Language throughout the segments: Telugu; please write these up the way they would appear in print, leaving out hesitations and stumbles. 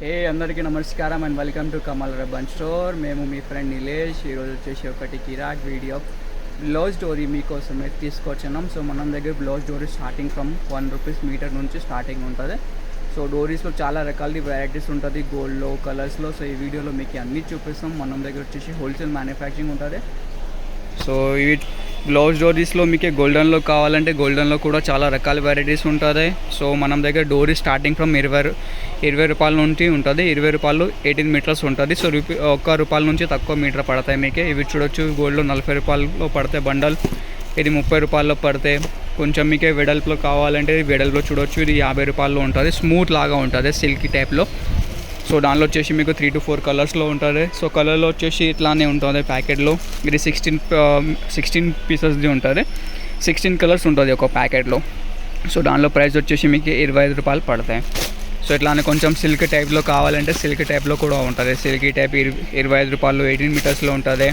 అందరికీ నమస్కారం and welcome to Kamal రబ్బన్ store. మేము మీ ఫ్రెండ్ నిలేష్. ఈరోజు వచ్చేసి ఒకటి కిరాక్ వీడియో బ్లౌజ్ డోరీ మీకోసమే తీసుకొచ్చాం. సో మనం దగ్గర బ్లౌజ్ డోరీ స్టార్టింగ్ ఫ్రమ్ ₹1 మీటర్ నుంచి స్టార్టింగ్ ఉంటుంది. సో డోరీస్లో చాలా రకాల వెరైటీస్ ఉంటుంది, గోల్డ్లో, కలర్స్లో. సో ఈ వీడియోలో మీకు అన్నీ చూపిస్తాం. మనం దగ్గర వచ్చేసి హోల్సేల్ మ్యానుఫ్యాక్చరింగ్ ఉంటుంది. సో ఇవి బ్లౌజ్ డోరీస్లో మీకు గోల్డెన్లో కావాలంటే గోల్డెన్లో కూడా చాలా రకాల వెరైటీస్ ఉంటుంది. సో మనం దగ్గర డోరీ స్టార్టింగ్ ఫ్రమ్ ₹20 నుంచి ఉంటుంది. ₹20 18 మీటర్స్ ఉంటుంది. సో ₹1 నుంచి తక్కువ మీటర్ పడతాయి మీకు. ఇవి చూడొచ్చు, గోల్డ్లో ₹40 పడతాయి బండల్, ఇది ₹30 పడతాయి. కొంచెం మీకే వెడల్పులో కావాలంటే వెడల్పులో చూడొచ్చు, ఇది ₹50 ఉంటుంది. స్మూత్ లాగా ఉంటుంది, సిల్కీ టైప్లో. సో దానిలో వచ్చేసి మీకు 3 to 4 కలర్స్లో ఉంటుంది. సో కలర్లో వచ్చేసి ఇట్లానే ఉంటుంది ప్యాకెట్లో. ఇది 16 పీసెస్ది ఉంటుంది. 16 కలర్స్ ఉంటుంది ఒక ప్యాకెట్లో. సో దానిలో ప్రైస్ వచ్చేసి మీకు ₹25 పడతాయి. సో ఇట్లానే కొంచెం సిల్క్ టైప్లో కావాలంటే సిల్క్ టైప్లో కూడా ఉంటుంది. సిల్కీ టైప్ ₹25 18 మీటర్స్లో ఉంటుంది.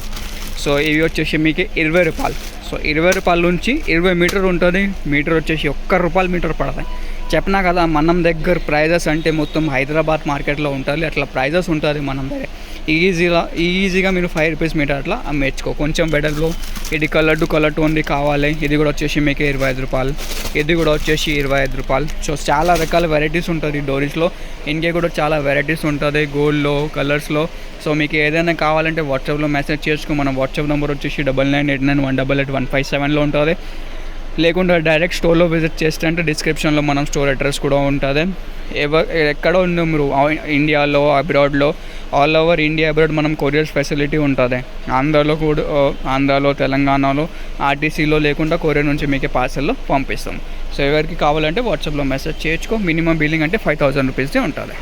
సో ఇవి వచ్చేసి మీకు ₹20. సో ₹20 నుంచి 20 మీటర్ ఉంటుంది. మీటర్ వచ్చేసి ₹1 మీటర్ పడతాయి. చెప్పినా కదా, మనం దగ్గర ప్రైజెస్ అంటే మొత్తం హైదరాబాద్ మార్కెట్లో ఉంటుంది, అట్లా ప్రైజెస్ ఉంటుంది మన దగ్గర. ఈజీగా మీరు ₹5 మీటర్ అట్లా అమ్మేచ్చుకో. కొంచెం బెటర్లో ఇది కలర్ టు కలర్ ఉంది కావాలి, ఇది కూడా వచ్చేసి మీకు ₹25, ఇది కూడా వచ్చేసి ₹25. సో చాలా రకాల వెరైటీస్ ఉంటుంది డోరీస్లో. ఇంకే కూడా చాలా వెరైటీస్ ఉంటుంది గోల్డ్లో, కలర్స్లో. సో మీకు ఏదైనా కావాలంటే వాట్సాప్లో మెసేజ్ చేసుకో. మన వాట్సాప్ నెంబర్ వచ్చేసి 9989188157లో ఉంటుంది. లేకుండా డైరెక్ట్ స్టోర్లో విజిట్ చేస్తే డిస్క్రిప్షన్లో మనం స్టోర్ అడ్రస్ కూడా ఉంటుంది. ఎక్కడో ఉందో మీరు ఇండియాలో, అబ్రాడ్లో, ఆల్ ఓవర్ ఇండియా అబ్రాడ్ మనం కొరియర్ ఫెసిలిటీ ఉంటుంది. ఆంధ్రాలో, తెలంగాణలో, ఆర్టీసీలో లేకుండా కొరియర్ నుంచి మీకు పార్సల్లో పంపిస్తాం. సో ఎవరికి కావాలంటే వాట్సాప్లో మెసేజ్ చేయొచ్చుకో. మినిమం బిల్లింగ్ అంటే ₹5000 ఉంటుంది.